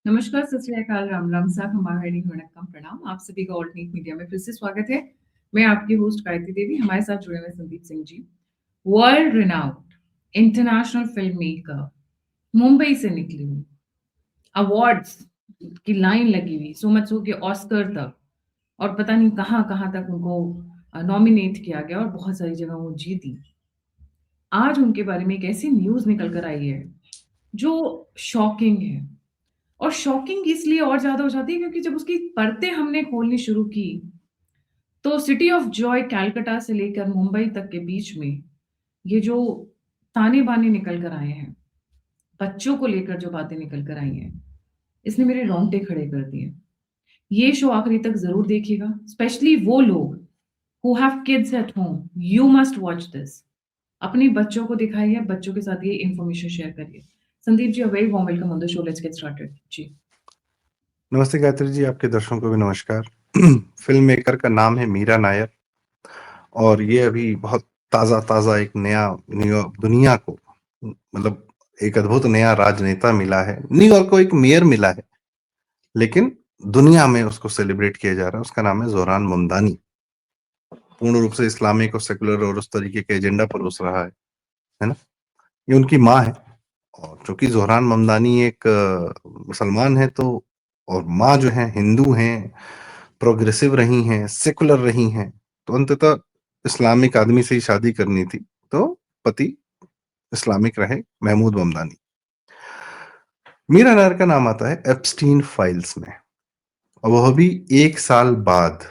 नमस्कार, सत श्री अकाल, राम राम, साहब हमारी वणक्कम प्रणाम। आप सभी का ऑल्टरनेट मीडिया में फिर से स्वागत है। मैं आपकी होस्ट गायत्री देवी, हमारे साथ जुड़े हुए Sandeep Singh ji. World renowned international film maker, Mumbai से निकली हुई, अवार्ड्स की लाइन लगी हुई, सो मच सो कि ऑस्कर तक, और पता नहीं कहाँ कहाँ तक उनको नॉमिनेट किया गया और बहुत सारी जगह वो जीती। आज उनके बारे में एक ऐसी न्यूज निकल कर आई है जो शॉकिंग है। और शॉकिंग इसलिए और ज़्यादा हो जाती है क्योंकि जब उसकी परतें हमने खोलनी शुरू की, तो सिटी ऑफ जॉय कलकत्ता से लेकर मुंबई तक के बीच में ये जो ताने-बाने निकल कर आए हैं, बच्चों को लेकर जो बातें निकल कर आई हैं, इसने मेरे रोंगटे खड़े कर दिए। ये शो आखिरी तक ज़रूर देखिएगा, स्पेशली वो लोग who have kids at home, you must watch this. अपने बच्चों को दिखाइए, बच्चों के साथ ये इन्फॉर्मेशन शेयर करिए। Sandeep ji, a very warm welcome on the show, let's get started. जी। नमस्ते गायत्री जी, आपके दर्शकों को भी नमस्कार। फिल्म मेकर का नाम है मीरा नायर और ये अभी बहुत ताज़ा एक नया न्यूयॉर्क दुनिया को मतलब एक अद्भुत नया राजनेता मिला है। न्यूयॉर्क को एक मेयर मिला है, लेकिन दुनिया में उसको सेलिब्रेट किया जा रहा है। उसका नाम है ज़ोहरान ममदानी। पूर्ण रूप से इस्लामिक और सेकुलर और उस तरीके के एजेंडा परोस रहा है ना? ये उनकी माँ है और चूँकि ज़ोहरान ममदानी एक मुसलमान है तो और माँ जो है हिंदू हैं, प्रोग्रेसिव रही हैं, सेकुलर रही हैं, तो अंततः इस्लामिक आदमी से ही शादी करनी थी, तो पति इस्लामिक रहे, महमूद ममदानी। मीरा नायर का नाम आता है एप्स्टीन फाइल्स में और वह भी 1 साल बाद,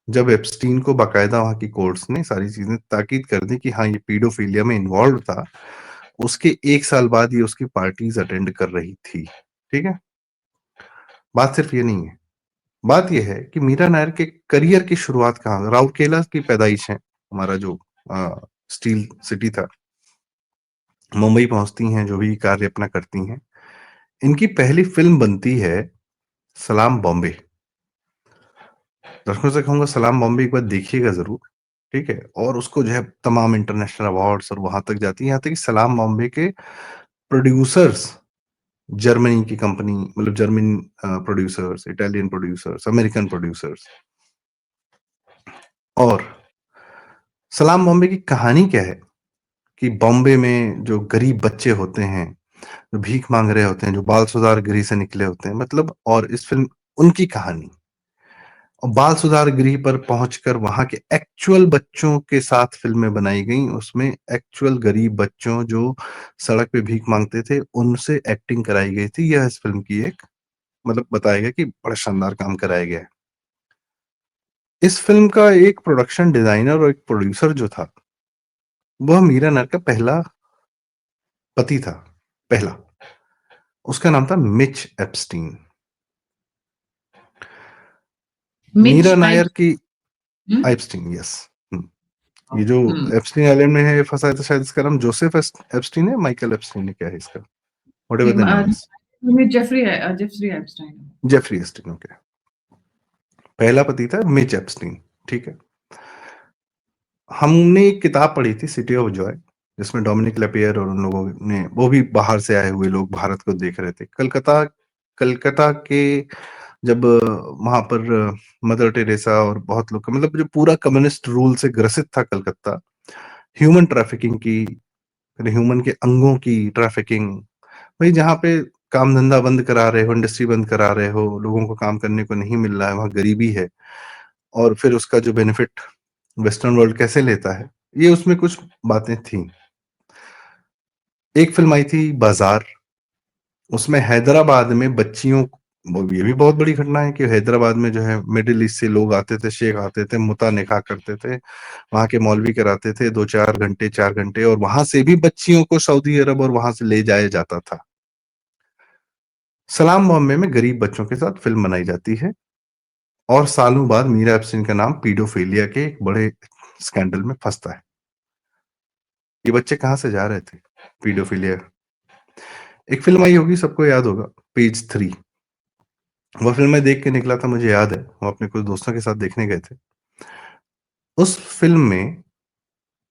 जब एप्स्टीन को बाकायदा वहाँ की कोर्ट्स ने सारी चीजें ताकीद कर दी कि हाँ ये पीडोफिलिया में इन्वॉल्व था। उसके 1 साल बाद ये उसकी पार्टीज अटेंड कर रही थी। ठीक है, बात सिर्फ ये नहीं है। बात यह है कि मीरा नायर के करियर की शुरुआत कहाँ, राउरकेला की पैदाइश है, हमारा जो स्टील सिटी था। मुंबई पहुंचती हैं, जो भी कार्य अपना करती हैं। इनकी पहली फिल्म बनती है सलाम बॉम्बे। दर्शकों से कहूंगा सलाम बॉम्बे एक बार देखिएगा जरूर। ठीक है, और उसको जो है तमाम इंटरनेशनल अवार्ड्स और वहां तक जाती है, यहाँ तक कि सलाम बॉम्बे के प्रोड्यूसर्स जर्मनी की कंपनी, मतलब German producers, Italian producers, American producers. और सलाम बॉम्बे की कहानी क्या है कि बॉम्बे में जो गरीब बच्चे होते हैं, जो भीख मांग रहे होते हैं, जो बाल सुधार गृह से निकले होते हैं, मतलब, और इस फिल्म उनकी कहानी और बाल सुधार गृह पर पहुंचकर वहां के एक्चुअल बच्चों के साथ फिल्में बनाई गई। उसमें एक्चुअल गरीब बच्चों जो सड़क पे भीख मांगते थे उनसे एक्टिंग कराई गई थी। यह इस फिल्म की एक, मतलब, बताया गया कि बड़ा शानदार काम कराया गया है। इस फिल्म का एक प्रोडक्शन डिजाइनर और एक प्रोड्यूसर जो था, वह मीरा नायर का पहला पति था। पहला, उसका नाम था मिच एप्स्टीन। मिच मीरा आई। नायर की हम्म। Epstein, yes. ये जो हम्म। एप्स्टीन आइलैंड में है फंसा है, तो शायद इसका नाम जोसेफ एप्स्टीन है, माइकल एप्स्टीन है, क्या है इसका, whatever the name is. Jeffrey Epstein. Jeffrey Epstein, okay. पहला पति था मिच एप्स्टीन। ठीक है, हमने एक किताब पढ़ी थी सिटी ऑफ जॉय, जिसमें डोमिनिक लेपियर और उन लोगों ने, वो भी बाहर से आए हुए लोग भारत को देख रहे थे। कलकत्ता कलकत्ता के जब वहां पर मदर टेरेसा और बहुत लोग, मतलब जो पूरा कम्युनिस्ट रूल से ग्रसित था कलकत्ता, ह्यूमन ट्रैफिकिंग की, ह्यूमन के अंगों की ट्रैफिकिंग, भाई जहाँ पे काम धंधा बंद करा रहे हो, इंडस्ट्री बंद करा रहे हो, लोगों को काम करने को नहीं मिल रहा है, वहाँ गरीबी है, और फिर उसका जो बेनिफिट वेस्टर्न वर्ल्ड कैसे लेता है, ये उसमें कुछ बातें थी। एक फिल्म आई थी बाजार, उसमें हैदराबाद में बच्चियों, ये भी बहुत बड़ी घटना है कि हैदराबाद में जो है मिडिल ईस्ट से लोग आते थे, शेख आते थे, मुता निकाह करते थे, वहां के मौलवी कराते थे 2-4 घंटे 4 घंटे, और वहां से भी बच्चियों को सऊदी अरब और वहां से ले जाया जाता था। सलाम बॉम्बे में गरीब बच्चों के साथ फिल्म बनाई जाती है और सालों बाद मीरा एप्स्टीन का नाम पीडोफिलिया के एक बड़े स्कैंडल में फंसता है। ये बच्चे कहाँ से जा रहे थे पीडोफिलिया? एक फिल्म आई होगी, सबको याद होगा, पेज 3। वो फिल्म मैं देख के निकला था, मुझे याद है, हम अपने कुछ दोस्तों के साथ देखने गए थे। उस फिल्म में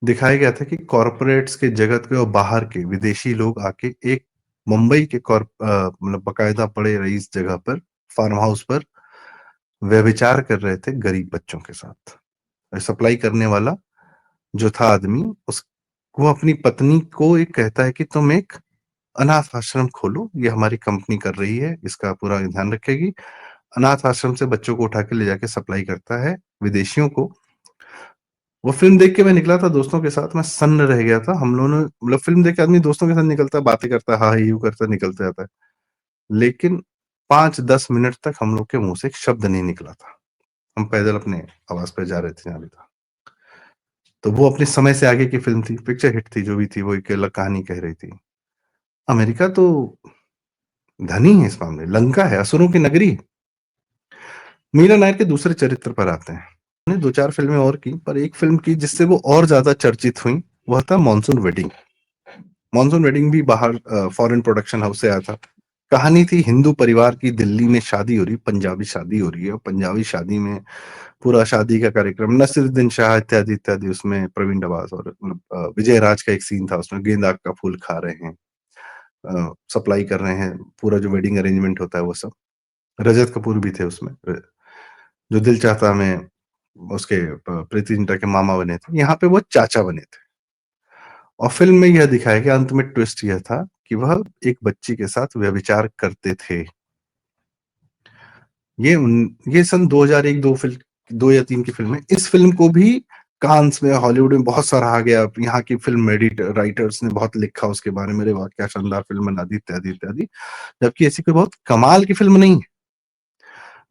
दिखाया गया था कि कॉरपोरेट्स के जगत के और बाहर के विदेशी लोग आके एक मुंबई के मतलब बाकायदा बड़े रईस जगह पर, फार्म हाउस पर व्यभिचार कर रहे थे गरीब बच्चों के साथ। और सप्लाई करने वाला जो था आदमी, उस वो अपनी पत्नी को एक कहता है कि तुम एक अनाथ आश्रम खोलो, ये हमारी कंपनी कर रही है, इसका पूरा ध्यान रखेगी। अनाथ आश्रम से बच्चों को उठा के ले जाके सप्लाई करता है विदेशियों को। वो फ़िल्म देख के मैं निकला था दोस्तों के साथ, मैं सन्न रह गया था। हम लोगों ने मतलब फ़िल्म देख के आदमी दोस्तों के साथ निकलता है, बातें करता है, हाँ, यूँ करता निकलता जाता है। लेकिन 5-10 मिनट तक हम लोग के मुँह से एक शब्द नहीं निकला था। हम पैदल अपने आवास पे जा रहे थे जहाँ भी था। तो वो अपने समय से आगे की फ़िल्म थी, पिक्चर हिट थी, जो भी थी, वो एक अलग कहानी कह रही थी। अमेरिका तो धनी है इस मामले, लंका है, असुरों की नगरी है। मीरा नायर के दूसरे चरित्र पर आते हैं। उन्होंने 2-4 फ़िल्में और की, पर एक फ़िल्म की जिससे वो और ज़्यादा चर्चित हुईं, वह था मॉनसून वेडिंग। मॉनसून वेडिंग भी बाहर फॉरेन प्रोडक्शन हाउस से आया था। कहानी थी हिंदू परिवार की, दिल्ली में शादी हो रही, पंजाबी शादी हो रही है, और पंजाबी शादी में पूरा शादी का कार्यक्रम, नसीरुद्दीन शाह इत्यादि इत्यादि, उसमें प्रवीण डवास और मतलब विजय राज का एक सीन था, उसमें गेंदा का फूल खा रहे हैं, सप्लाई कर रहे हैं, पूरा जो वेडिंग अरेंजमेंट होता है वो सब। रजत कपूर भी थे उसमें, जो दिल चाहता में उसके प्रीति जिंटा के मामा बने थे, यहाँ पे वो चाचा बने थे। और फिल्म में यह दिखाया गया, अंत में ट्विस्ट यह था कि वह एक बच्ची के साथ व्यभिचार करते थे। ये सन 2001 2 फिल्म 2 या 3 की फिल्म है। इस फिल्म को भी कान्स में, हॉलीवुड में बहुत सराहा गया। यहाँ की फिल्म राइटर्स ने बहुत लिखा उसके बारे में, अरे वाह क्या शानदार फिल्म बना दी, इत्यादि इत्यादि। जबकि ऐसी कोई बहुत कमाल की फिल्म नहीं है।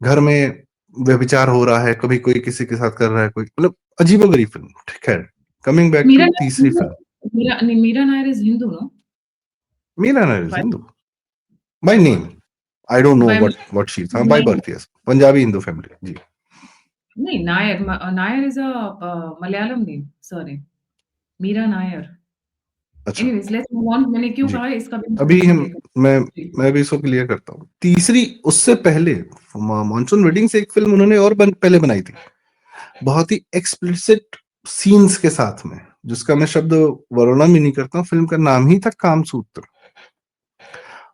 घर में व्यभिचार हो रहा है, कभी कोई किसी के साथ कर रहा है, कोई मतलब अजीबोगरीब फिल्म। ठीक है, coming back Meera to Nair तीसरी Hindu. Film. Meera Nair is Hindu, no? Meera Nair is By Hindu by by नेम। birth. I don't know By what she, हाँ, by name. Birth, yes, Punjabi Hindu family जी। नहीं, Nair. Nair is a Malayalam name, surname. Meera Nair. अच्छा Anyways, let's move on. मैंने क्यों जी। कहा इसका भी मैं अभी सजेशन हम देकर मैं जी मैं भी इसको क्लियर करता हूँ। तीसरी, उससे पहले मॉनसून वेडिंग से एक फिल्म उन्होंने और पहले बनाई थी, बहुत ही एक्सप्लिसिट सीन्स के साथ में, जिसका मैं शब्द वर्णन भी नहीं करता हूँ। फिल्म का नाम ही था कामसूत्र।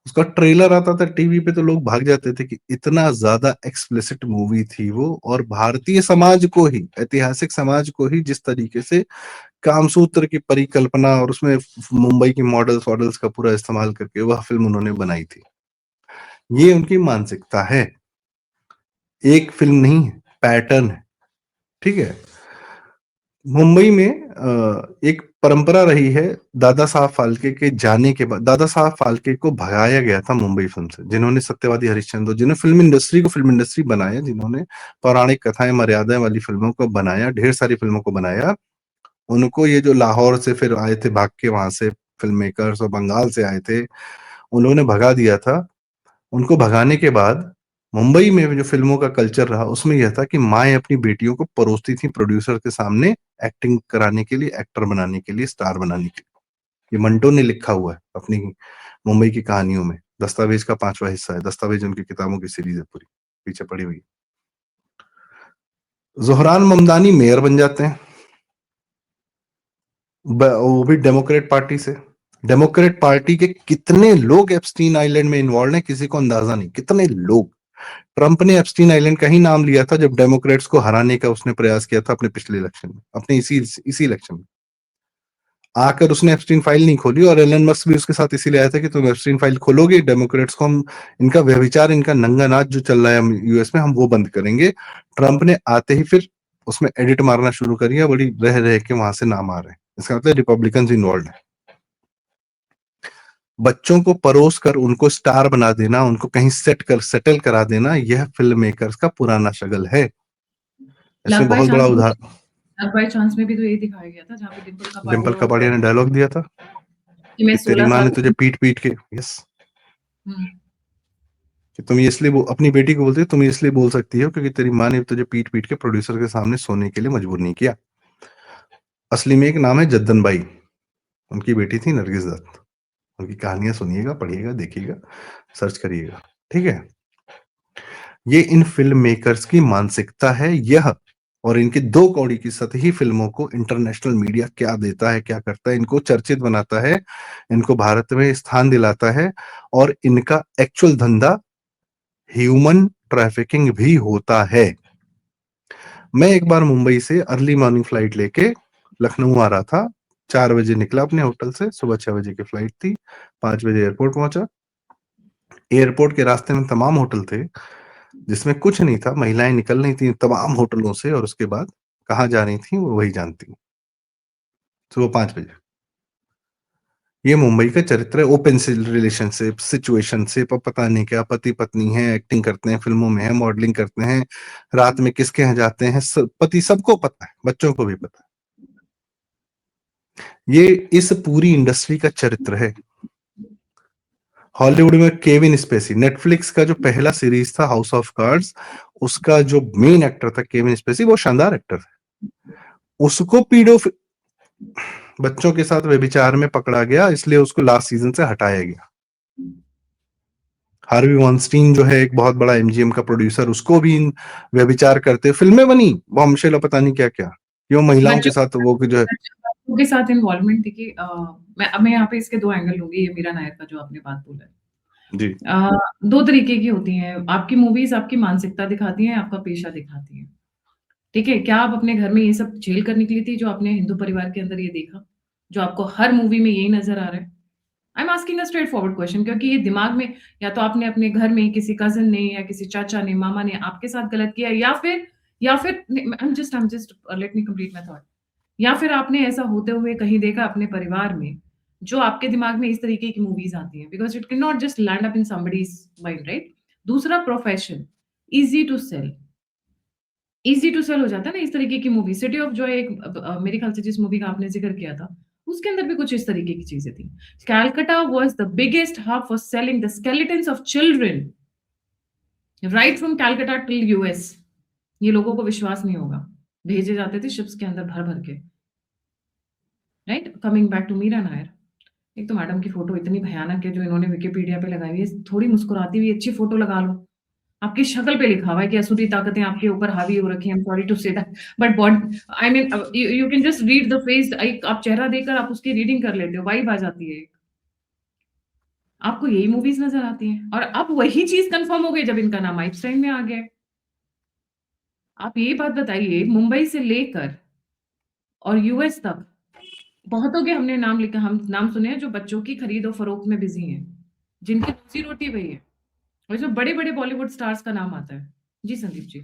उसका ट्रेलर आता था टीवी पे तो लोग भाग जाते थे कि इतना ज्यादा एक्सप्लिसिट मूवी थी वो, और भारतीय समाज को ही, ऐतिहासिक समाज को ही जिस तरीके से कामसूत्र की परिकल्पना और उसमें मुंबई की मॉडल्स वॉडल्स का पूरा इस्तेमाल करके वह फिल्म उन्होंने बनाई थी। ये उनकी मानसिकता है, एक फिल्म नहीं है, पैटर्न है। ठीक है। मुंबई में एक परंपरा रही है, दादा साहब फाल्के के जाने के बाद दादा साहब फाल्के को भगाया गया था मुंबई फिल्म से, जिन्होंने सत्यवादी हरिश्चंद्र, जिन्होंने फिल्म इंडस्ट्री बनाया, जिन्होंने पौराणिक कथाएं मर्यादाएं वाली फिल्मों को बनाया, ढेर सारी फिल्मों को बनाया। उनको ये जो लाहौर से फिर आए थे भाग के, वहां से फिल्म मेकर्स और बंगाल से आए थे, उन्होंने भगा दिया था। उनको भगाने के बाद मुंबई में जो फिल्मों का कल्चर रहा, उसमें यह था कि माएँ अपनी बेटियों को परोसती थी प्रोड्यूसर के सामने, एक्टिंग कराने के लिए, एक्टर बनाने के लिए, स्टार बनाने के लिए। ये मंटो ने लिखा हुआ है अपनी मुंबई की कहानियों में। दस्तावेज का 5वां हिस्सा है। दस्तावेज उनकी किताबों की सीरीज है पूरी, पीछे पड़ी हुई। ज़ोहरान ममदानी मेयर बन जाते हैं, वो भी डेमोक्रेट पार्टी से। डेमोक्रेट पार्टी के कितने लोग एप्स्टीन आइलैंड में इन्वॉल्व हैं, किसी को अंदाजा नहीं, कितने लोग। ट्रंप ने एप्स्टीन आइलैंड का ही नाम लिया था जब डेमोक्रेट्स को हराने का उसने प्रयास किया था अपने पिछले इलेक्शन में, अपने इसी इलेक्शन में। आकर उसने एप्स्टीन फाइल नहीं खोली, और एलन मस्क भी उसके साथ इसीलिए आया था कि तुम एप्स्टीन फाइल खोलोगे, डेमोक्रेट्स को हम, इनका व्यभिचार, इनका नंगा नाच जो चल रहा है यूएस में, हम वो बंद करेंगे। ट्रंप ने आते ही फिर उसमें एडिट मारना शुरू कर दिया, बड़ी रह रह के वहां से नाम आ रहे हैं। इसका मतलब रिपब्लिकन इन्वॉल्व है। बच्चों को परोस कर उनको स्टार बना देना, उनको कहीं सेटल करा देना, यह फिल्म मेकर्स का पुराना शगल है। इसमें लव बाय बहुत बड़ा चांस में उदाहरण, लव बाय चांस में भी तो यही दिखाया गया था, जहाँ पे डिम्पल डिम्पल कपाड़िया और कपाड़िया ने डायलॉग दिया था कि मैं कि तेरी 16 माँ साल ने तुझे की पीट पीट के, यस, हुँ, कि तुम ये इसलिए अपनी बेटी को बोलते हो, तुम ये इसलिए बोल सकती हो क्योंकि तेरी माँ ने तुझे पीट पीट के प्रोड्यूसर के सामने सोने के लिए मजबूर नहीं किया। असली में एक नाम है जद्दन बाई, उनकी बेटी थी नरगिस दत्त। उनकी कहानियां सुनिएगा, पढ़िएगा, देखिएगा, सर्च करिएगा। ठीक है। ये इन फिल्म मेकर्स की मानसिकता है। यह और इनकी 2 कौड़ी की सतही फिल्मों को इंटरनेशनल मीडिया क्या देता है, क्या करता है, इनको चर्चित बनाता है, इनको भारत में स्थान दिलाता है और इनका एक्चुअल धंधा ह्यूमन ट्रैफिकिंग भी होता है। मैं एक बार मुंबई से अर्ली मॉर्निंग फ्लाइट लेके लखनऊ आ रहा था। 4 बजे निकला अपने होटल से, सुबह 6 बजे की फ्लाइट थी, 5 बजे एयरपोर्ट पहुंचा। एयरपोर्ट के रास्ते में तमाम होटल थे, जिसमें कुछ नहीं था, महिलाएं निकल रही थी तमाम होटलों से और उसके बाद कहाँ जा रही थी वो वही जानती। सुबह 5 बजे। ये मुंबई का चरित्र है, ओपन रिलेशनशिप, सिचुएशनशिप, अब पता नहीं क्या, पति पत्नी है, एक्टिंग करते हैं, फिल्मों में है, मॉडलिंग करते हैं, रात में किसके यहाँ जाते हैं, पति सबको पता है, बच्चों को भी पता है। ये इस पूरी इंडस्ट्री का चरित्र है। हॉलीवुड में केविन स्पेसी, नेटफ्लिक्स का जो पहला सीरीज था हाउस ऑफ कार्ड्स, उसका जो मेन एक्टर था केविन स्पेसी, वो शानदार एक्टर था। उसको बच्चों के साथ व्यभिचार में पकड़ा गया, इसलिए उसको लास्ट सीजन से हटाया गया। हार्वी वॉइनस्टीन जो है एक बहुत बड़ा एमजीएम का प्रोड्यूसर, उसको भी व्यभिचार करते फिल्में बनी, बॉम्बशेल, पता नहीं क्या क्या, क्यों महिलाओं के साथ वो जो है बच्चों के साथ इन्वॉल्वमेंट थी कि मैं यहाँ पे इसके 2 एंगल लूँगी, ये मीरा नायर का जो आपने बात बोला है। जी। 2 तरीके की होती हैं, आपकी मूवीज़ आपकी मानसिकता दिखाती हैं, आपका पेशा दिखाती हैं। ठीक है? क्या आप अपने घर में ये सब झेल कर निकली थी जो आपने हिंदू परिवार के अंदर ये देखा? जो आपको हर मूवी में यही नज़र आ रहा है? I am asking a straight forward question, क्योंकि ये दिमाग में या तो आपने अपने घर में किसी कज़िन ने या किसी चाचा ने, मामा ने आपके साथ गलत किया, या फिर I am just let me complete my thought. या फिर आपने ऐसा होते हुए कहीं देखा अपने परिवार में, जो आपके दिमाग में इस तरीके की मूवीज़ आती हैं, because it can not just land up in somebody's mind, right? दूसरा profession, easy to sell. Easy to sell हो जाता है ना इस तरीके की मूवी। सिटी ऑफ जॉय एक मेरे ख्याल से जिस मूवी का आपने ज़िक्र किया था, उसके अंदर भी कुछ इस तरीके की चीज़ें थी। Calcutta was the biggest hub for selling the skeletons of children right from Calcutta till US. ये लोगों को विश्वास नहीं होगा। भेजे जाते थे शिप्स के अंदर भर-भर के। Right? Coming back to Meera Nair. एक तो मैडम की फ़ोटो इतनी भयानक है जो इन्होंने विकिपीडिया पे लगाई है। थोड़ी मुस्कुराती हुई अच्छी फ़ोटो लगा लो। आपकी शक्ल पे लिखा हुआ है कि असुरी ताकतें आपके ऊपर हावी हो रखी हैं। I am sorry to say that, but both I mean you you can just read the face. एक आप चेहरा देखकर आप उसकी रीडिंग कर लेते हो, वाइब आ जाती है। आपको यही मूवीज़ नज़र आती हैं और अब वही चीज़ कन्फर्म हो गई जब इनका नाम आइंस्टाइन में आ गया है। आप ये बात बताइए, मुंबई से लेकर और यूएस तक बहुतों के हमने नाम लिखा, हम नाम सुने हैं जो बच्चों की खरीद और फरोख्त में बिज़ी हैं, जिनकी रोज़ी-रोटी वही है और इसमें बड़े-बड़े बॉलीवुड स्टार्स का नाम आता है। जी, संदीप जी।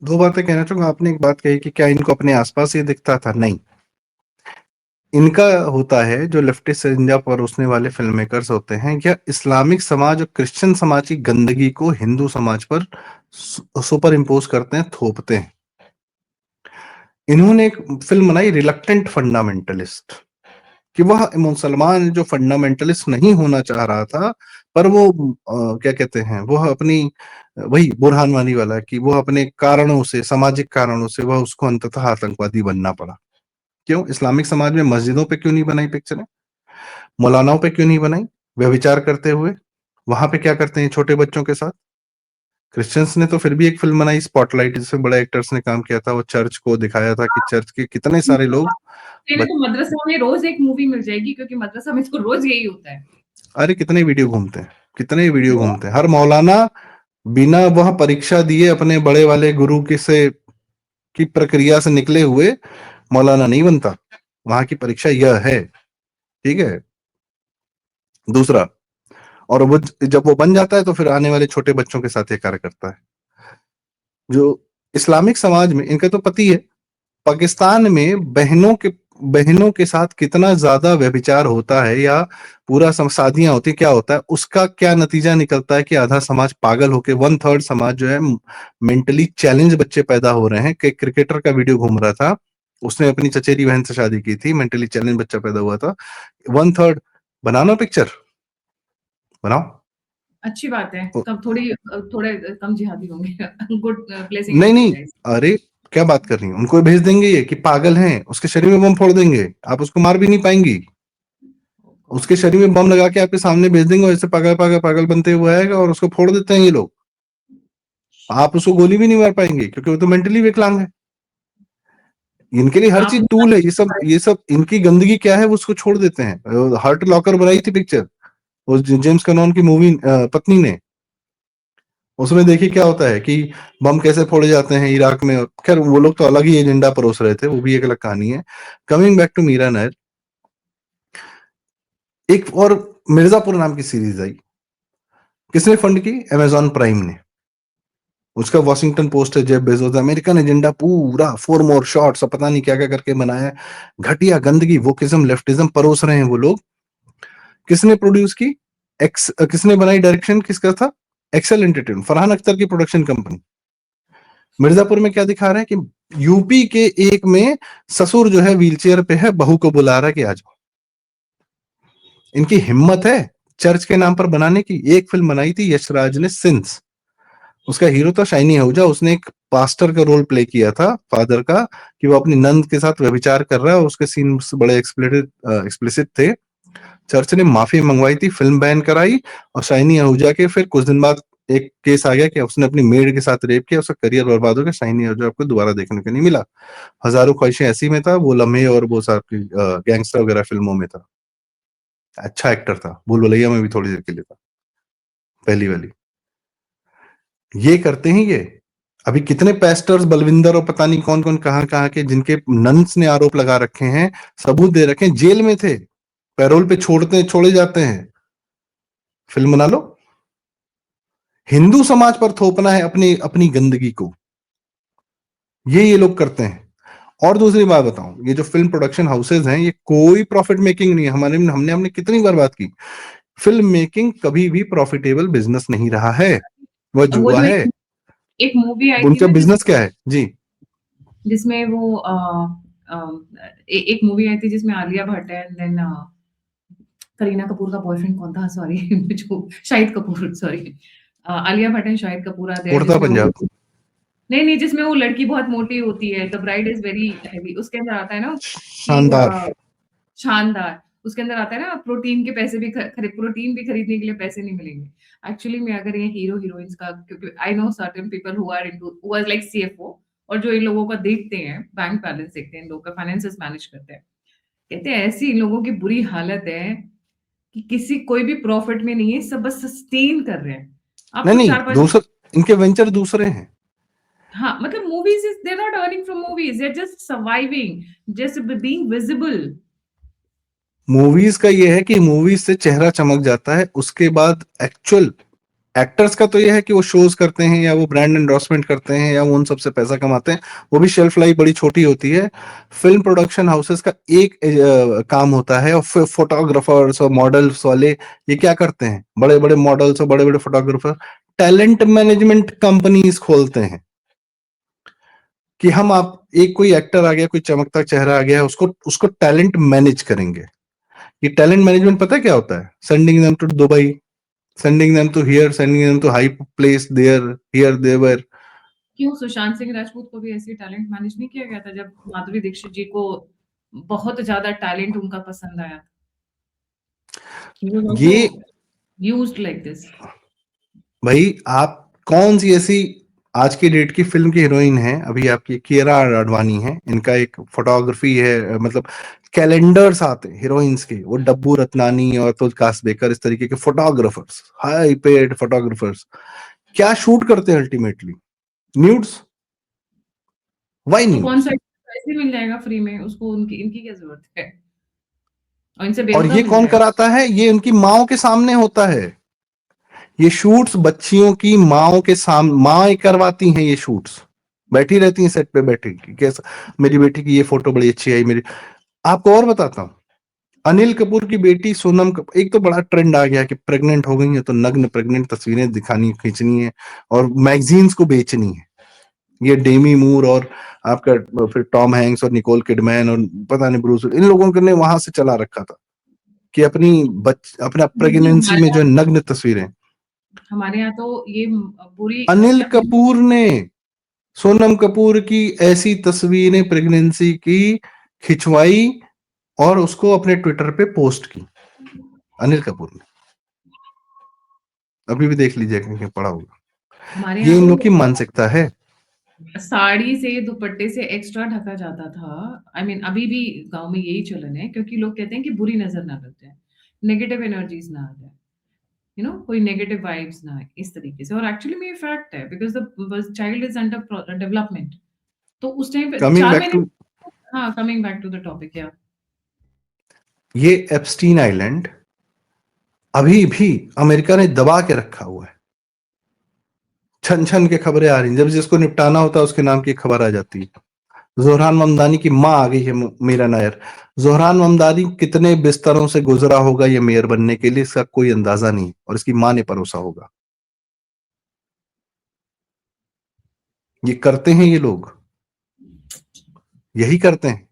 2 बातें कहना चाहूँगा। आपने एक बात कही कि क्या इनको अपने आस-पास ये दिखता था? नहीं। इनका होता है जो लेफ्टिस्ट एजेंडा परोसने वाले फ़िल्म मेकर्स होते हैं, या इस्लामिक समाज और क्रिश्चियन समाज की गंदगी को हिंदू समाज पर सुपर इम्पोज़ करते हैं, थोपते हैं। इन्होंने एक फ़िल्म बनाई रिलक्टेंट फंडामेंटलिस्ट, कि वह मुसलमान जो फंडामेंटलिस्ट नहीं होना चाह रहा था, पर वो क्या कहते हैं, वह अपनी वही बुरहान वानी वाला, कि वो अपने कारणों से, सामाजिक कारणों से वह उसको अंततः आतंकवादी बनना पड़ा। क्यों? इस्लामिक समाज में मस्जिदों पे क्यों नहीं बनाई पिक्चरें? मौलानाओं पे क्यों नहीं बनाई? व्यभिचार करते हुए? वहाँ पे क्या करते हैं छोटे बच्चों के साथ? क्रिश्चियंस ने तो फिर भी एक फ़िल्म बनाई स्पॉटलाइट, जिसमें बड़े एक्टर्स ने काम किया था, वो चर्च को दिखाया था कि चर्च के कितने सारे लोग तेरे बच तो मदरसा में रोज़ एक मूवी मिल जाएगी क्योंकि मदरसा में तो रोज़ यही होता है। अरे कितने वीडियो घूमते हैं, कितने वीडियो वो घूमते हैं। हर मौलाना बिना वह परीक्षा दिए अपने बड़े वाले गुरु के से की प्रक्रिया से निकले हुए मौलाना नहीं बनता। वहाँ की परीक्षा यह है, ठीक है? दूसरा, और वो जब वो बन जाता है तो फिर आने वाले छोटे बच्चों के साथ ये कार्य करता है। जो इस्लामिक समाज में इनका तो पति है, पाकिस्तान में बहनों के साथ कितना ज्यादा व्यभिचार होता है, या पूरा शादियां होती, क्या होता है, उसका क्या नतीजा निकलता है कि आधा समाज पागल होके, 1/3 समाज जो है मेंटली चैलेंज बच्चे पैदा हो रहे हैं। कि क्रिकेटर का वीडियो घूम रहा था, उसने अपनी चचेरी बहन से शादी की थी, मेंटली चैलेंज बच्चा पैदा हुआ था। 1/3 बनाना पिक्चर बनाओ। अच्छी बात है। कब थोड़े कम जिहादी होंगे। गुड ब्लेसिंग इन नहीं नहीं, डिस्गाइज़। अरे क्या बात कर रही हैं, उनको भेज देंगे ये कि पागल हैं, उसके शरीर में बम फोड़ देंगे, आप उसको मार भी नहीं पाएंगी। ओह गॉड! उसके शरीर में बम लगा के आपके सामने भेज देंगे और ऐसे पागल पागल पागल बनते हुए आएगा और उसको फोड़ देते हैं ये लोग। आप उसको गोली भी नहीं मार पाएंगे क्योंकि वो तो मेंटली विकलांग है। इनके लिए हर आप चीज टूल है। ये सब इनकी गंदगी क्या है वो उसको छोड़ देते हैं। हर्ट लॉकर बनाई थी पिक्चर, वो जेम्स कैनॉन की मूवी पत्नी ने। उसमें देखिए क्या होता है कि बम कैसे फोड़े जाते हैं इराक में। खैर वो लोग तो अलग ही एजेंडा परोस रहे थे, वो भी एक अलग कहानी है। Coming back to Meera Nair, एक और मिर्जापुर नाम की सीरीज आई। किसने फंड की? अमेजॉन प्राइम ने। उसका वॉशिंगटन पोस्ट है, जेफ बेजोस, अमेरिकन एजेंडा पूरा, 4 मोर शॉट्स, पता नहीं क्या क्या करके बनाया है। घटिया गंदगी, वोकिज्म, लेफ्टिज्म परोस रहे हैं वो लोग। किसने प्रोड्यूस की? किसने बनाई? डायरेक्शन किसका था? एक्सेल एंटरटेनमेंट, फरहान अख्तर की प्रोडक्शन कंपनी। मिर्जापुर में क्या दिखा रहे हैं कि यूपी के एक में ससुर जो है व्हीलचेयर पे है, बहू को बुला रहा है कि आ जाओ। इनकी हिम्मत है चर्च के नाम पर बनाने की। एक फिल्म बनाई थी यशराज ने, सिंस। उसका हीरो था शाइनी आहूजा। उसने एक पास्टर का रोल प्ले किया था, फादर का, कि वो अपनी नंद के साथ व्यभिचार कर रहा है। उसके सीन बड़े एक्सप्लिसिट थे। चर्च ने माफी मंगवाई थी, फिल्म बैन कराई, और शाइनी आहूजा के फिर कुछ दिन बाद एक केस आ गया कि उसने अपनी मेड के साथ रेप किया, उसका करियर बर्बाद हो गया। शाइनी आहूजा आपको दोबारा देखने को नहीं मिला। हजारों ख्वाहिशें ऐसी में था, वो लम्हे और वो साथ गैंगस्टर वगैरह फिल्मों में था। अच्छा एक्टर था, भूल भुलैया में भी थोड़ी देर के लिए था, पहली वाली। ये करते हैं ये। अभी कितने पेस्टर्स, बलविंदर और पता नहीं कौन कौन कहाँ कहाँ के, जिनके नन्स ने आरोप लगा रखे हैं, सबूत दे रखे हैं, जेल में थे, पैरोल पे छोड़े जाते हैं। फिल्म बना लो। हिंदू समाज पर थोपना है अपनी अपनी गंदगी को, ये लोग करते हैं। और दूसरी बात बताऊं, ये जो फिल्म प्रोडक्शन हाउसेज हैं, ये कोई प्रॉफिट मेकिंग नहीं है। हमने हमने कितनी बार बात की, फिल्म मेकिंग कभी भी प्रॉफिटेबल बिजनेस नहीं रहा है, वह वो जुआ जो है। एक मूवी आई थी उनका ना बिजनेस क्या है जी? जिसमें वो एक मूवी आई थी जिसमें आलिया भट्ट है, एंड देन करीना कपूर का बॉयफ्रेंड कौन था, सॉरी जो शाहिद कपूर, सॉरी, आलिया भट्ट एंड शाहिद कपूर आते हैं, उड़ता जिसमें वो, पंजाब। नहीं नहीं, जिसमें वो लड़की बहुत मोटी होती है, the bride is very heavy, उसके अंदर आता है ना कि शानदार। शानदार, उसके अंदर आता है ना, प्रोटीन के पैसे भी प्रोटीन भी खरीदने के लिए पैसे नहीं मिलेंगे। एक्चुअली में अगर ये हीरो हीरोइंस का, क्योंकि I know certain people who are into, who are like CFO, और जो इन लोगों का देखते हैं, बैंक बैलेंस देखते हैं, इन लोगों का फाइनेंसेस मैनेज करते हैं, कहते हैं ऐसी इन लोगों की बुरी हालत है कि किसी कोई भी प्रॉफिट में नहीं है, सब बस सस्टेन कर रहे हैं। नहीं आपको नहीं, 4-5, दूसरे इनके वेंचर दूसरे हैं। हाँ, मतलब movies is, they are not earning from movies, they are just surviving, just being visible. Movies का ये है कि मूवीज से चेहरा चमक जाता है, उसके बाद एक्चुअल एक्टर्स का तो ये है कि वो शोज करते हैं या वो ब्रांड एंडोर्समेंट करते हैं या वो उन सबसे पैसा कमाते हैं, वो भी शेल्फ लाइफ बड़ी छोटी होती है। फिल्म प्रोडक्शन हाउसेस का एक काम होता है, और फोटोग्राफर्स और मॉडल्स वाले ये क्या करते हैं, बड़े बड़े मॉडल्स और बड़े बड़े फोटोग्राफर टैलेंट मैनेजमेंट कंपनीज खोलते हैं कि हम, आप, एक कोई एक्टर आ गया, कोई चमकता चेहरा आ गया है, उसको उसको टैलेंट मैनेज करेंगे। ये टैलेंट मैनेजमेंट पता है क्या होता है? Sending them to Dubai, sending them to here, sending them to high place there, here, there. क्यों सुशांत सिंह राजपूत को भी ऐसे टैलेंट मैनेज नहीं किया गया था जब माधुरी दीक्षित जी को बहुत ज्यादा टैलेंट उनका पसंद आया? He was ये also used like this. भाई, आप कौन सी ऐसी आज की डेट की फिल्म की हीरोइन है? अभी आपकी कियारा आडवाणी है, इनका एक फोटोग्राफी है, मतलब कैलेंडर्स आते हैं हीरोइंस के, वो डब्बू रत्नानी और तो कास्बेकर, इस तरीके के फोटोग्राफर्स, हाई पेड फोटोग्राफर्स, क्या शूट करते हैं अल्टीमेटली? न्यूड्स। वाई तो कौन न्यूड्स? सा ऐसे मिल जाएगा फ्री में उसको, उनकी इनकी क्या जरूरत है, और इनसे और बेहुदा ये मिल कौन जाएगा। कराता है? ये उनकी माओ के सामने होता है। ये शूट्स बच्चियों की माओ के सामने, माँ करवाती हैं ये शूट्स, बैठी रहती हैं सेट पे बैठी कि कैसा, मेरी बेटी की ये फोटो बड़ी अच्छी आई मेरी। आपको और बताता हूँ, अनिल कपूर की बेटी सोनम कपूर, एक तो बड़ा ट्रेंड आ गया कि प्रेग्नेंट हो गई है तो नग्न प्रेग्नेंट तस्वीरें दिखानी, खींचनी है और मैगजीन्स को बेचनी है। ये डेमी मूर और आपका फिर टॉम हैंक्स और निकोल किडमैन और पता नहीं ब्रूस, इन लोगों ने वहां से चला रखा था कि अपना नहीं, प्रेगनेंसी में जो है नग्न तस्वीरें। हमारे यहाँ तो ये बुरी अनिल क्या कहते कपूर ने सोनम कपूर की ऐसी तस्वीरें प्रेगनेंसी की खिंचवाई और उसको अपने ट्विटर पे पोस्ट की, अनिल कपूर ने। अभी भी देख लीजिए, कहीं पड़ा होगा। हमारे ये यहाँ इन लोग की तो मानसिकता है। साड़ी से दुपट्टे से एक्स्ट्रा ढका जाता था। आई मीन अभी भी गांव में यही चलन है, क्योंकि लोग कहते हैं कि बुरी नजर ना लग जाए, नेगेटिव एनर्जीज ना आ जाए, कोई नेगेटिव वाइब्स ना आए, इस तरीके से। और एक्चुअली में ये फैक्ट है, because the child is under development. तो उस टाइम पे कमिंग चार बैक महीने टू हाँ, coming back to the topic. या ये एप्स्टीन आइलैंड अभी भी अमेरिका ने दबा के रखा हुआ है। छन छन के खबरें आ रही हैं, जब जिसको निपटाना होता है उसके नाम की खबर आ जाती है। जोहरान ममदानी की मां आ गई है, मीरा नायर। जोहरान ममदानी कितने बिस्तरों से गुजरा होगा ये मेयर बनने के लिए, इसका कोई अंदाजा नहीं, और इसकी मां ने परोसा होगा। ये करते हैं ये लोग, यही करते हैं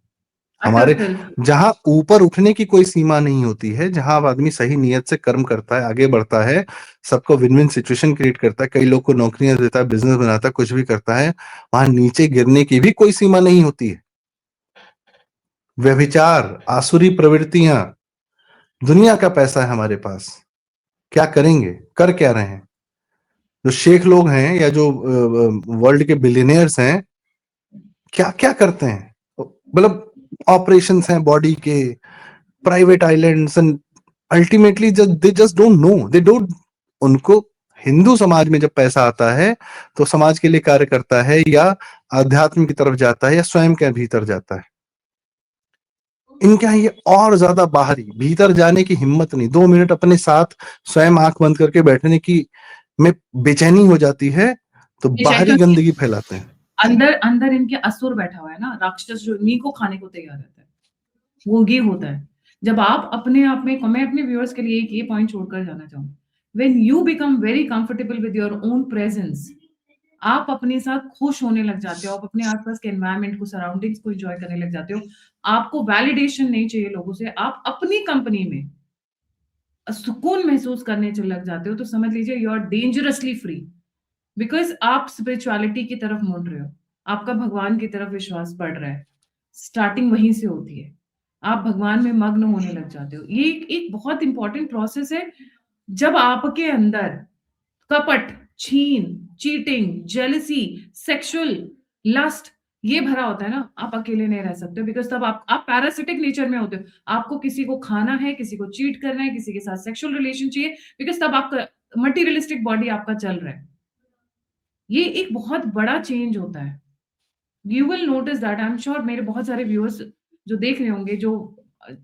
अटर हमारे। फिल्थ। जहां ऊपर उठने की कोई सीमा नहीं होती है, जहां अब आदमी सही नियत से कर्म करता है, आगे बढ़ता है, सबको विन विन सिचुएशन क्रिएट करता है, कई लोग को नौकरियां देता है, बिजनेस बनाता है, कुछ भी करता है, वहां नीचे गिरने की भी कोई सीमा नहीं होती है। व्यभिचार, आसुरी प्रवृत्तियां, दुनिया का पैसा है हमारे पास, क्या करेंगे, कर क्या रहे हैं। जो शेख लोग हैं या जो वर्ल्ड के बिलियनियर्स हैं, क्या क्या करते हैं, मतलब ऑपरेशंस हैं बॉडी के, private islands, and ultimately they just don't know, they don't. उनको हिंदू समाज में जब पैसा आता है तो समाज के लिए कार्य करता है, या आध्यात्म की तरफ जाता है, या स्वयं के भीतर जाता है। इनके यहाँ ये और ज्यादा बाहरी, भीतर जाने की हिम्मत नहीं। 2 मिनट अपने साथ स्वयं आंख बंद करके बैठने की में बेचैनी हो जाती है, तो बेशक, बाहरी क्योंकि गंदगी फैलाते हैं। अंदर अंदर इनके असुर बैठा हुआ है ना, राक्षस जो इन्हीं को खाने को तैयार रहता है, वो ये होता है। जब आप अपने आप में, मैं अपने व्यूअर्स के लिए एक ये पॉइंट छोड़कर जाना चाहूँ, when you become very comfortable with your own presence, आप अपने साथ खुश होने लग जाते हो, आप अपने आसपास के एनवायरनमेंट को, सराउंडिंग्स को एंजॉय करने लग जाते हो। आपको वैलिडेशन नहीं चाहिए लोगों से, आप अपनी कंपनी में सुकून महसूस करने लग जाते हो, तो समझ लीजिए you are dangerously free. Because आप स्पिरिचुअलिटी की तरफ मुड़ रहे हो, आपका भगवान की तरफ विश्वास बढ़ रहा है। स्टार्टिंग वहीं से होती है, आप भगवान में मग्न होने लग जाते हो। ये एक बहुत इंपॉर्टेंट प्रोसेस है। जब आपके अंदर कपट, छीन, चीटिंग, जेलसी, सेक्सुअल लस्ट ये भरा होता है ना, आप अकेले नहीं रह सकते, बिकॉज तब आप पैरासिटिक नेचर में होते हो। आपको किसी को खाना है, किसी को चीट करना है, किसी के साथ सेक्सुअल रिलेशन चाहिए, बिकॉज तब आपका मटीरियलिस्टिक बॉडी आपका चल रहा है। ये एक बहुत बड़ा चेंज होता है। You will notice that, I am sure मेरे बहुत सारे व्यूअर्स जो देख रहे होंगे, जो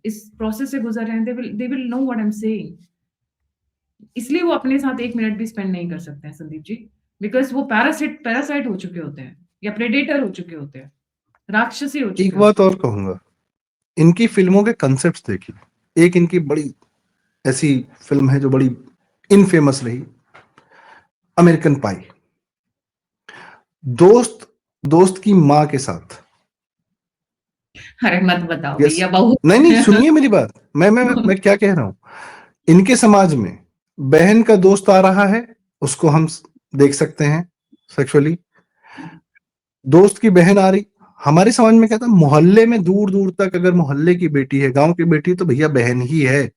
इस प्रोसेस से गुजर रहे हैं, they will know what I am saying. इसलिए वो अपने साथ 1 मिनट भी स्पेंड नहीं कर सकते हैं संदीप जी, बिकॉज़ वो पैरासाइट हो चुके होते हैं, या प्रेडेटर हो चुके होते हैं, राक्षसी हो चुके एक होते बात हैं। और कहूंगा, इनकी फिल्मों के कंसेप्ट देखिए। एक इनकी बड़ी ऐसी फिल्म है जो बड़ी इनफेमस रही, अमेरिकन पाई। दोस्त दोस्त की माँ के साथ। अरे मत बताओ यस, भैया, बहुत नहीं नहीं, सुनिए मेरी बात। मैं क्या कह रहा हूं। इनके समाज में बहन का दोस्त आ रहा है, उसको हम देख सकते हैं सेक्सुअली। दोस्त की बहन आ रही, हमारे समाज में क्या था, मोहल्ले में दूर दूर तक अगर मोहल्ले की बेटी है, गांव की बेटी है, तो भैया बहन ही है।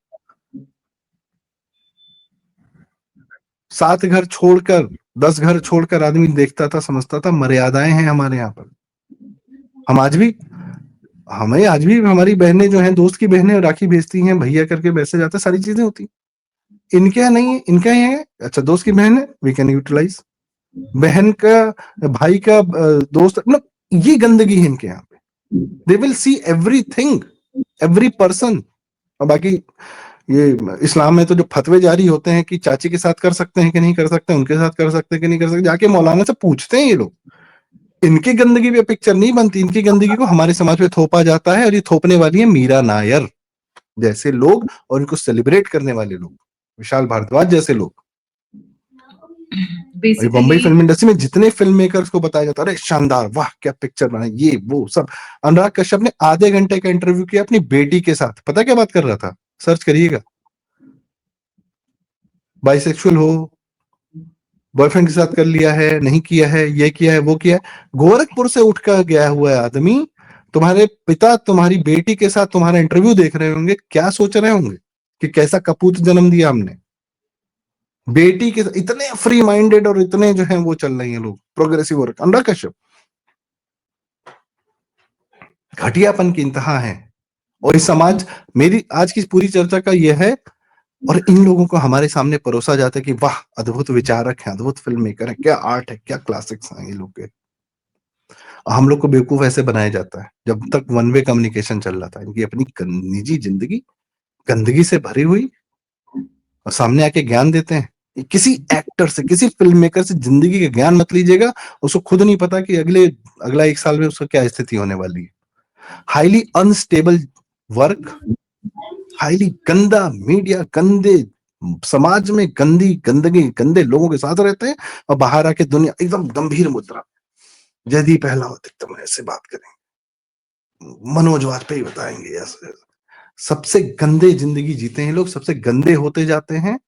7 घर छोड़कर, 10 घर छोड़कर आदमी देखता था, समझता था मर्यादाएं हैं हमारे यहाँ पर। हम आज भी, हमें आज भी हमारी बहनें जो हैं, दोस्त की बहनें राखी भेजती हैं, भैया करके मैसेज आता है, सारी चीजें होती। इनके यहाँ नहीं है। इनके यहाँ है, अच्छा दोस्त की बहन है, वी कैन यूटिलाइज। बहन का, भाई का दोस्त, मतलब ये गंदगी है इनके यहाँ पे। They will see everything, every person. और बाकी ये इस्लाम में तो जो फतवे जारी होते हैं कि चाची के साथ कर सकते हैं कि नहीं कर सकते, उनके साथ कर सकते हैं कि नहीं कर सकते, जाके मौलाना से पूछते हैं ये लोग। इनकी गंदगी पे पिक्चर नहीं बनती, इनकी गंदगी को हमारे समाज में थोपा जाता है, और ये थोपने वाली है मीरा नायर जैसे लोग, और इनको सेलिब्रेट करने वाले लोग, विशाल भारद्वाज जैसे लोग। और ये बम्बई बेसिकली फिल्म इंडस्ट्री में जितने फिल्म मेकर्स को बताया जाता है, अरे शानदार, वाह क्या पिक्चर बना, ये वो सब। अनुराग कश्यप ने आधे घंटे का इंटरव्यू किया अपनी बेटी के साथ, पता क्या बात कर रहा था, सर्च करिएगा। बाइसेक्सुअल हो, बॉयफ्रेंड के साथ कर लिया है, नहीं किया है, ये किया है, वो किया है। गोरखपुर से उठकर गया हुआ है आदमी। तुम्हारे पिता तुम्हारी बेटी के साथ तुम्हारा इंटरव्यू देख रहे होंगे, क्या सोच रहे होंगे कि कैसा कपूत जन्म दिया हमने। बेटी के इतने फ्री माइंडेड और इतने जो है वो चल रहे हैं लोग, प्रोग्रेसिव और अनुराग कश्यप घटियापन की इंतहा है। और इस समाज, मेरी आज की पूरी चर्चा का यह है, और इन लोगों को हमारे सामने परोसा जाता है कि वाह अद्भुत विचारक हैं, अद्भुत फिल्म मेकर हैं, क्या आर्ट है, क्या क्लासिक्स हैं ये लोग के। हम लोग को बेवकूफ ऐसे बनाया जाता है। जब तक वन वे कम्युनिकेशन चल रहा था, इनकी अपनी निजी जिंदगी गंदगी से भरी हुई, और सामने आके ज्ञान देते हैं। किसी एक्टर से, किसी फिल्म मेकर से जिंदगी का ज्ञान मत लीजिएगा, उसको खुद नहीं पता कि अगला 1 साल में उसका क्या स्थिति होने वाली है। हाईली अनस्टेबल वर्क, हाईली गंदा मीडिया, गंदे समाज में गंदगी गंदे लोगों के साथ रहते हैं, और बाहर आके दुनिया एकदम गंभीर मुद्रा, जयदीप पहलावत एकदम ऐसे बात करेंगे, मनोज वाजपेयी बताएंगे ऐसे। सबसे गंदे जिंदगी जीते हैं लोग, सबसे गंदे होते जाते हैं,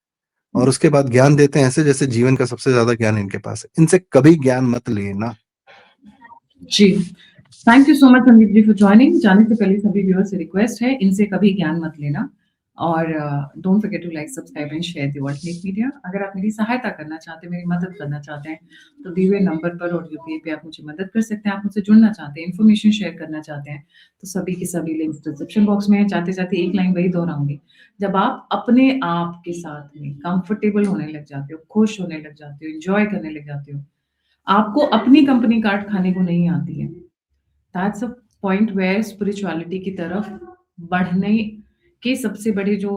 और उसके बाद ज्ञान देते हैं ऐसे जैसे जीवन का सबसे ज्यादा ज्ञान इनके पास है। इनसे कभी ज्ञान मत लेना। जी, thank you so much Sandeep ji for joining. जाने से पहले सभी व्यूअर्स से रिक्वेस्ट है, इनसे कभी ज्ञान मत लेना, और don't forget to like, subscribe and share the alternate media. अगर आप मेरी सहायता करना चाहते हैं, मेरी मदद करना चाहते हैं, तो दिए हुए नंबर पर और यूपीआई पे आप मुझे मदद कर सकते हैं। आप मुझसे जुड़ना चाहते हैं, इन्फॉर्मेशन शेयर करना चाहते हैं, तो सभी के सभी लिंक्स डिस्क्रिप्शन बॉक्स में है। जाते-जाते एक लाइन वही दोहराऊँगी, जब आप अपने आप के साथ में कंफर्टेबल होने लग जाते हो, खुश होने लग जाते हो, एन्जॉय करने लग जाते हो, आपको अपनी कंपनी काट खाने को नहीं आती है, that's a point where spirituality की तरफ बढ़ने के सबसे बड़े जो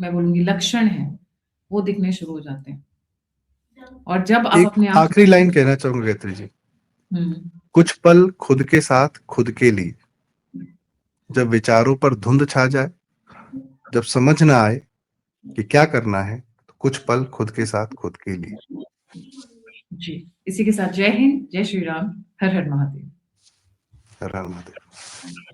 मैं बोलूँगी लक्षण हैं, वो दिखने शुरू हो जाते हैं। और जब आप एक अपने आप आखिरी लाइन कहना चाहूंगा गायत्री जी, हुँ, कुछ पल खुद के साथ खुद के लिए, जब विचारों पर धुंध छा जाए, जब समझ ना आए कि क्या करना है, तो कुछ पल खुद के साथ खुद के लिए। जी, इसी के साथ जय हिंद, जय श्री राम, हर हर महादेव। हर हर महादेव।